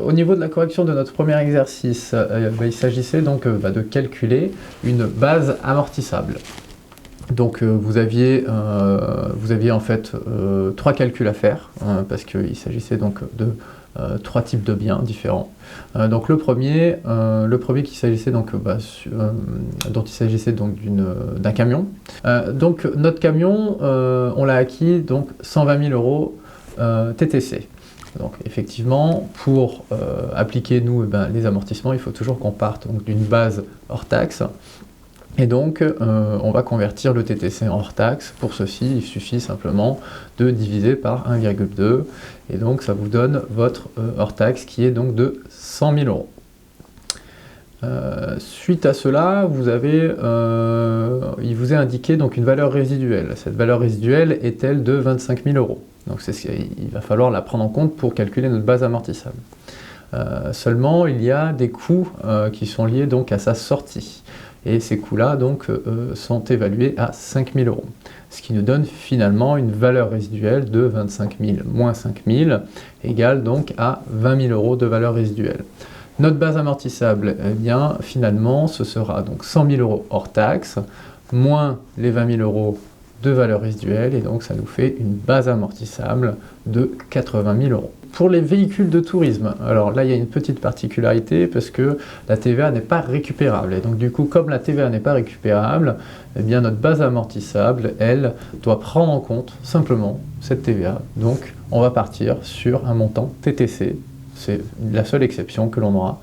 Au niveau de la correction de notre premier exercice, il s'agissait donc de calculer une base amortissable. Donc vous aviez en fait 3 calculs à faire, parce qu'il s'agissait donc de 3 types de biens différents. Donc le premier qui s'agissait donc dont il s'agissait donc d'un camion. Donc notre camion, on l'a acquis donc 120 000 € TTC. Donc effectivement, pour appliquer nous les amortissements, il faut toujours qu'on parte d'une base hors taxe. Et donc on va convertir le TTC en hors taxe. Pour ceci, il suffit simplement de diviser par 1,2. Et donc ça vous donne votre hors taxe qui est donc de 100 000 €. Suite à cela, il vous est indiqué donc une valeur résiduelle. Cette valeur résiduelle est-elle de 25 000 €. Donc il va falloir la prendre en compte pour calculer notre base amortissable. Seulement, il y a des coûts qui sont liés donc à sa sortie. Et ces coûts-là donc sont évalués à 5 000 €. Ce qui nous donne finalement une valeur résiduelle de 25 000 moins 5 000 égale donc à 20 000 € de valeur résiduelle. Notre base amortissable, eh bien, finalement, ce sera donc 100 000 € hors taxe, moins les 20 000 € de valeur résiduelle, et donc ça nous fait une base amortissable de 80 000 €. Pour les véhicules de tourisme, alors là il y a une petite particularité parce que la TVA n'est pas récupérable. Et donc du coup, comme la TVA n'est pas récupérable, eh bien notre base amortissable, elle, doit prendre en compte simplement cette TVA. Donc on va partir sur un montant TTC. C'est la seule exception que l'on aura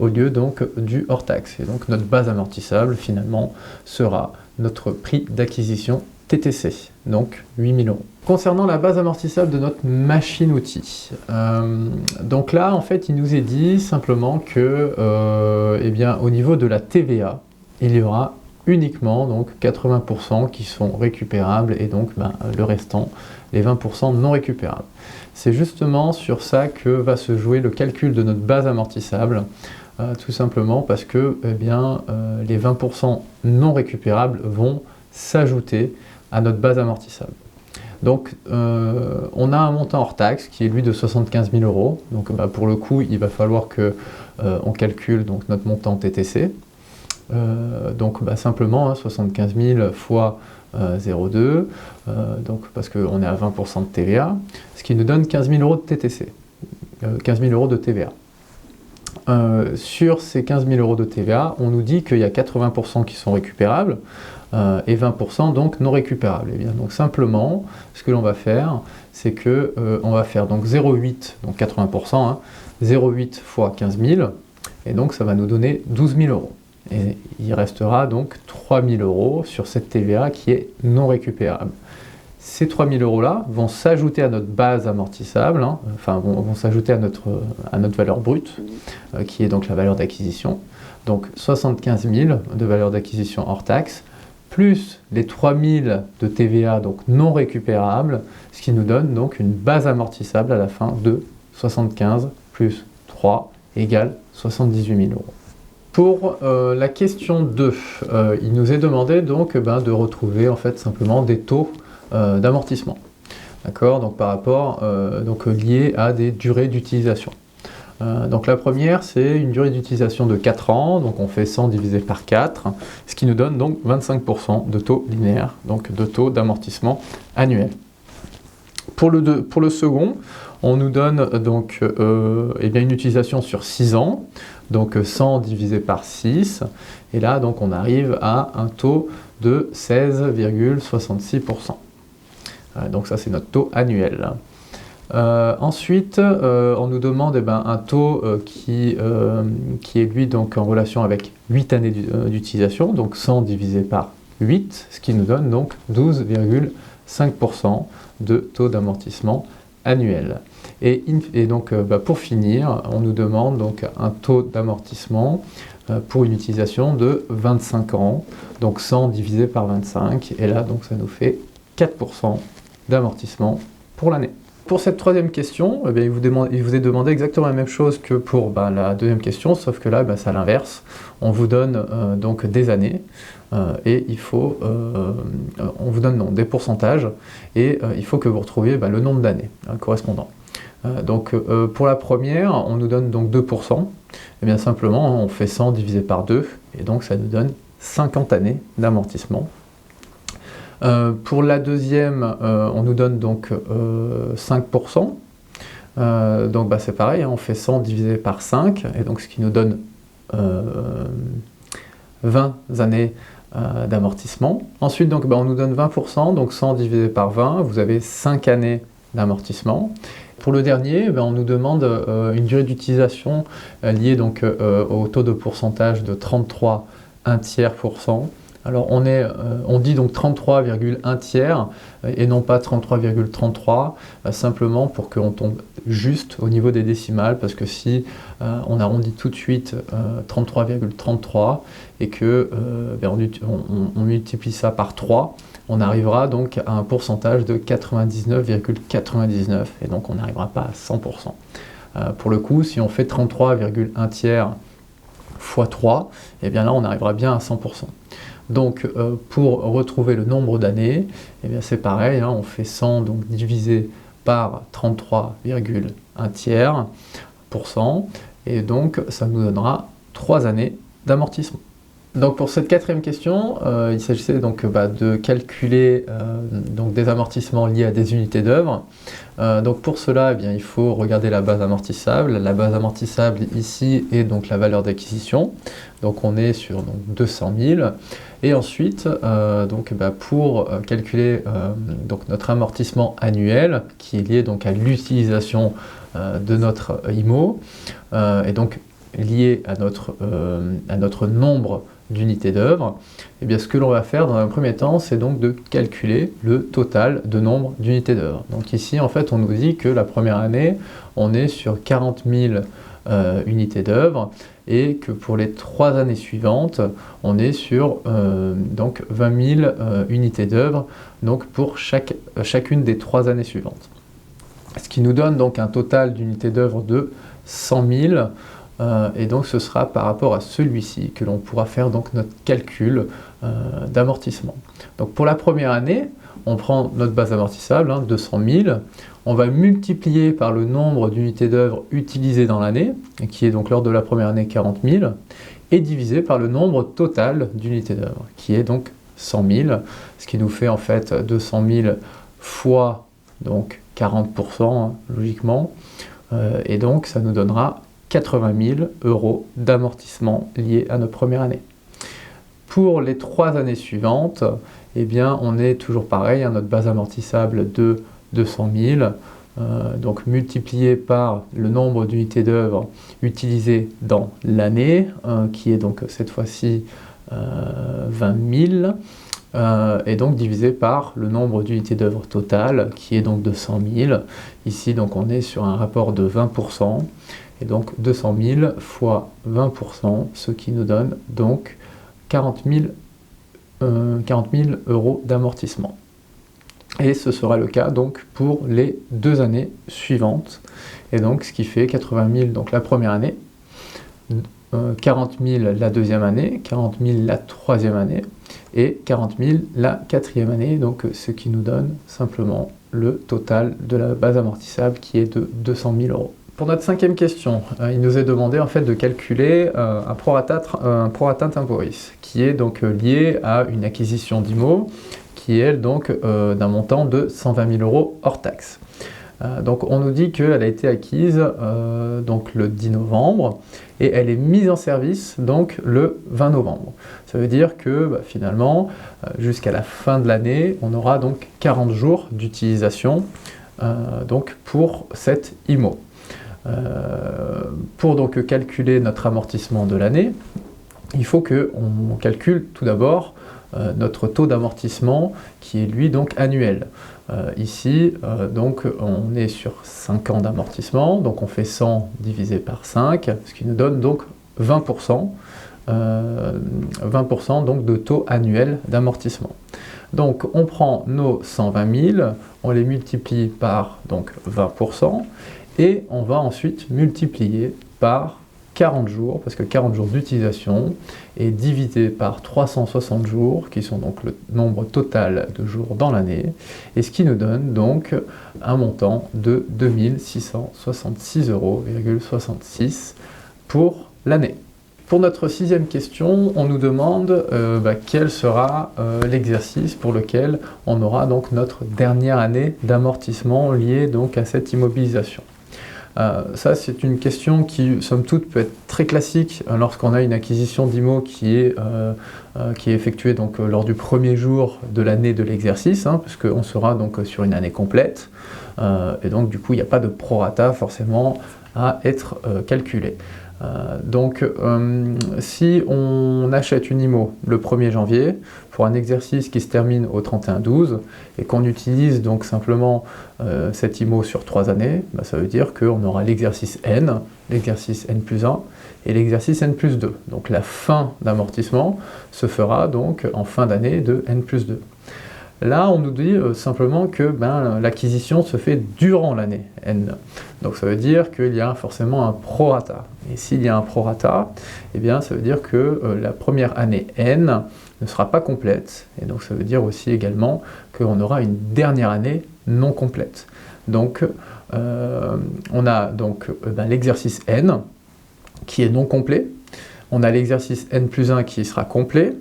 au lieu donc du hors taxe. Et donc notre base amortissable finalement sera notre prix d'acquisition TTC, donc 8 000 €. Concernant la base amortissable de notre machine-outil, donc là en fait il nous est dit simplement que eh bien, au niveau de la TVA, il y aura uniquement donc 80% qui sont récupérables et donc le restant, les 20% non récupérables. C'est justement sur ça que va se jouer le calcul de notre base amortissable, tout simplement parce que eh bien, les 20% non récupérables vont s'ajouter à notre base amortissable. Donc on a un montant hors taxe qui est lui de 75 000 €. Donc pour le coup, il va falloir que on calcule donc notre montant TTC. Donc simplement 75 000 fois 0,2, donc parce qu'on est à 20% de TVA, ce qui nous donne 15 000 € de TTC, 15 000 € de TVA. Sur ces 15 000 € de TVA, on nous dit qu'il y a 80% qui sont récupérables et 20% donc non récupérables. Et bien donc simplement, ce que l'on va faire, c'est que on va faire donc 0,8, donc 80%, 0,8 fois 15 000, et donc ça va nous donner 12 000 €. Et il restera donc 3 000 € sur cette TVA qui est non récupérable. Ces 3 000 € là vont s'ajouter à notre base amortissable, enfin vont s'ajouter à notre valeur brute, qui est donc la valeur d'acquisition. Donc 75 000 de valeur d'acquisition hors taxe, plus les 3 000 de TVA donc non récupérable, ce qui nous donne donc une base amortissable à la fin de 75 plus 3 égale 78 000 €. Pour la question 2, il nous est demandé donc de retrouver en fait simplement des taux d'amortissement, d'accord, donc par rapport donc lié à des durées d'utilisation. Donc la première, c'est une durée d'utilisation de 4 ans, donc on fait 100 divisé par 4, ce qui nous donne donc 25% de taux linéaire, donc de taux d'amortissement annuel. Pour le second, on nous donne donc eh bien une utilisation sur 6 ans, donc 100 divisé par 6, et là donc on arrive à un taux de 16,66%. Donc ça c'est notre taux annuel. Ensuite, on nous demande un taux qui est lui donc en relation avec 8 années d'utilisation, donc 100 divisé par 8, ce qui nous donne donc 12,5% de taux d'amortissement annuel. Et donc pour finir, on nous demande donc un taux d'amortissement pour une utilisation de 25 ans, donc 100 divisé par 25, et là donc ça nous fait 4% d'amortissement pour l'année. Pour cette troisième question, eh bien, il vous est demandé exactement la même chose que pour la deuxième question, sauf que là, c'est à l'inverse. On vous donne donc des années et on vous donne des pourcentages et il faut que vous retrouviez le nombre d'années correspondant. Pour la première, on nous donne donc 2%. Et bien simplement, on fait 100 divisé par 2, et donc ça nous donne 50 années d'amortissement. Pour la deuxième, on nous donne donc 5%. C'est pareil, hein, on fait 100 divisé par 5, et donc ce qui nous donne 20 années d'amortissement. Ensuite, donc, on nous donne 20%, donc 100 divisé par 20, vous avez 5 années d'amortissement. Pour le dernier, on nous demande une durée d'utilisation liée donc, au taux de pourcentage de 33 1/3%. Alors on dit donc 33,1 et non pas 33,33, simplement pour qu'on tombe juste au niveau des décimales, parce que si on arrondit tout de suite 33,33 et que on multiplie ça par 3, on arrivera donc à un pourcentage de 99,99 et donc on n'arrivera pas à 100%. Pour le coup, si on fait 33,1 fois 3, et bien là on arrivera bien à 100%. Donc pour retrouver le nombre d'années, eh bien c'est pareil, hein, on fait 100 donc divisé par 33,1 et donc ça nous donnera 3 années d'amortissement. Donc pour cette quatrième question, il s'agissait donc de calculer donc des amortissements liés à des unités d'œuvre. Donc pour cela, eh bien, il faut regarder la base amortissable. La base amortissable ici est donc la valeur d'acquisition. Donc on est sur donc, 200 000. Et ensuite, pour calculer donc notre amortissement annuel, qui est lié donc à l'utilisation de notre IMO, et donc lié à notre nombre d'unités d'œuvre, et bien ce que l'on va faire dans un premier temps, c'est donc de calculer le total de nombre d'unités d'œuvre. Donc ici, en fait, on nous dit que la première année, on est sur 40 000 unités d'œuvre, et que pour les 3 années suivantes, on est sur donc 20 000 unités d'œuvre, donc pour chacune des 3 années suivantes. Ce qui nous donne donc un total d'unités d'œuvre de 100 000, et donc ce sera par rapport à celui-ci que l'on pourra faire donc notre calcul d'amortissement. Donc pour la première année, on prend notre base amortissable, 200 000, on va multiplier par le nombre d'unités d'œuvre utilisées dans l'année, qui est donc lors de la première année 40 000, et diviser par le nombre total d'unités d'œuvre, qui est donc 100 000, ce qui nous fait en fait 200 000 fois donc 40%, logiquement, et donc ça nous donnera 80 000 € d'amortissement liés à notre première année. Pour les 3 années suivantes, eh bien, on est toujours pareil, notre base amortissable de 200 000, donc multiplié par le nombre d'unités d'œuvre utilisées dans l'année, qui est donc cette fois-ci 20 000, et donc divisé par le nombre d'unités d'œuvre totales, qui est donc 200 000. Ici, donc, on est sur un rapport de 20%, et donc 200 000 fois 20%, ce qui nous donne donc 40 000 € d'amortissement. Et ce sera le cas donc pour les 2 années suivantes. Et donc ce qui fait 80 000 donc la première année, 40 000 la deuxième année, 40 000 la troisième année et 40 000 la quatrième année. Donc ce qui nous donne simplement le total de la base amortissable qui est de 200 000 €. Pour notre 5e question, il nous est demandé en fait de calculer un prorata temporis, qui est donc lié à une acquisition d'IMO, qui est donc d'un montant de 120 000 € hors taxe. Donc on nous dit qu'elle a été acquise donc le 10 novembre et elle est mise en service donc le 20 novembre. Ça veut dire que finalement, jusqu'à la fin de l'année, on aura donc 40 jours d'utilisation donc pour cette IMO. Pour donc calculer notre amortissement de l'année, il faut qu'on calcule tout d'abord notre taux d'amortissement qui est lui donc annuel. Ici, donc on est sur 5 ans d'amortissement, donc on fait 100 divisé par 5, ce qui nous donne donc 20%, 20% donc de taux annuel d'amortissement. Donc on prend nos 120 000, on les multiplie par donc 20%, et on va ensuite multiplier par 40 jours, parce que 40 jours d'utilisation est divisé par 360 jours, qui sont donc le nombre total de jours dans l'année, et ce qui nous donne donc un montant de 2666,66 € pour l'année. Pour notre sixième question, on nous demande quel sera l'exercice pour lequel on aura donc notre dernière année d'amortissement liée donc à cette immobilisation. Ça, c'est une question qui, somme toute, peut être très classique lorsqu'on a une acquisition d'IMO qui est effectuée donc, lors du premier jour de l'année de l'exercice, parce qu'on sera donc sur une année complète, et donc du coup, il n'y a pas de prorata forcément à être calculé. Si on achète une IMO le 1er janvier pour un exercice qui se termine au 31/12 et qu'on utilise donc simplement cette IMO sur 3 années, ça veut dire qu'on aura l'exercice N, l'exercice N+1 et l'exercice N+2. Donc la fin d'amortissement se fera donc en fin d'année de N+2. Là, on nous dit simplement que l'acquisition se fait durant l'année N. Donc ça veut dire qu'il y a forcément un prorata. Et s'il y a un prorata, eh bien, ça veut dire que la première année N ne sera pas complète. Et donc ça veut dire aussi également qu'on aura une dernière année non complète. Donc on a donc l'exercice N qui est non complet. On a l'exercice N+1 qui sera complet.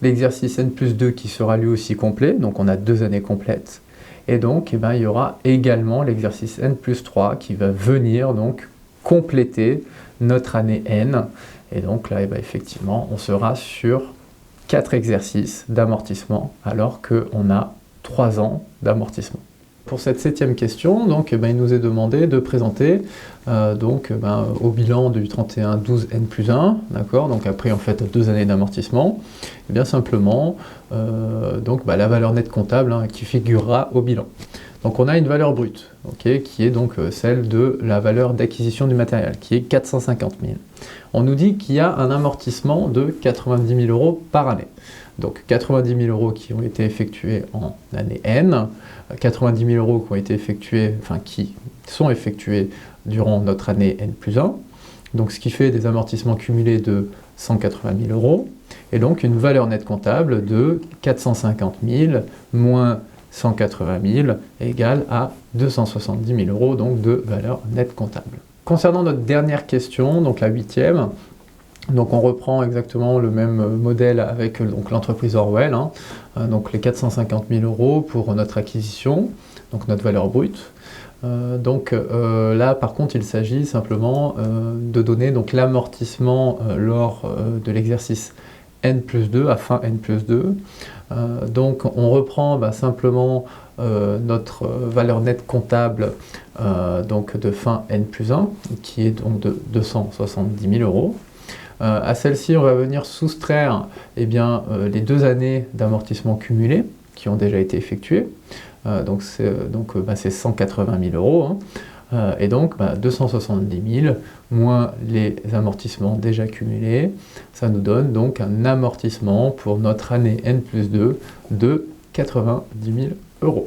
L'exercice N+2 qui sera lui aussi complet, donc on a 2 années complètes. Et donc, il y aura également l'exercice N+3 qui va venir donc compléter notre année N. Et donc là, effectivement, on sera sur 4 exercices d'amortissement, alors qu'on a 3 ans d'amortissement. Pour cette 7e question, donc, il nous est demandé de présenter au bilan du 31/12 N+1, d'accord, donc après en fait 2 années d'amortissement, et bien simplement la valeur nette comptable qui figurera au bilan. Donc on a une valeur brute, qui est donc celle de la valeur d'acquisition du matériel, qui est 450 000. On nous dit qu'il y a un amortissement de 90 000 € par année. Donc 90 000 € qui ont été effectués en année N, 90 000 € qui ont été effectués, qui sont effectués durant notre année N+1, donc ce qui fait des amortissements cumulés de 180 000 €, et donc une valeur nette comptable de 450 000 moins 180 000 égale à 270 000 € donc de valeur nette comptable. Concernant notre dernière question, donc la 8e, donc on reprend exactement le même modèle avec l'entreprise Orwell, donc les 450 000 € pour notre acquisition, donc notre valeur brute. Là par contre il s'agit simplement de donner donc l'amortissement lors de l'exercice N+2 à fin N+2. Donc on reprend simplement notre valeur nette comptable de fin N+1 qui est donc de 270 000 €. À celle-ci, on va venir soustraire les 2 années d'amortissement cumulé qui ont déjà été effectuées. C'est 180 000 €. Et donc 270 000 moins les amortissements déjà cumulés, ça nous donne donc un amortissement pour notre année N+2 de 90 000 €.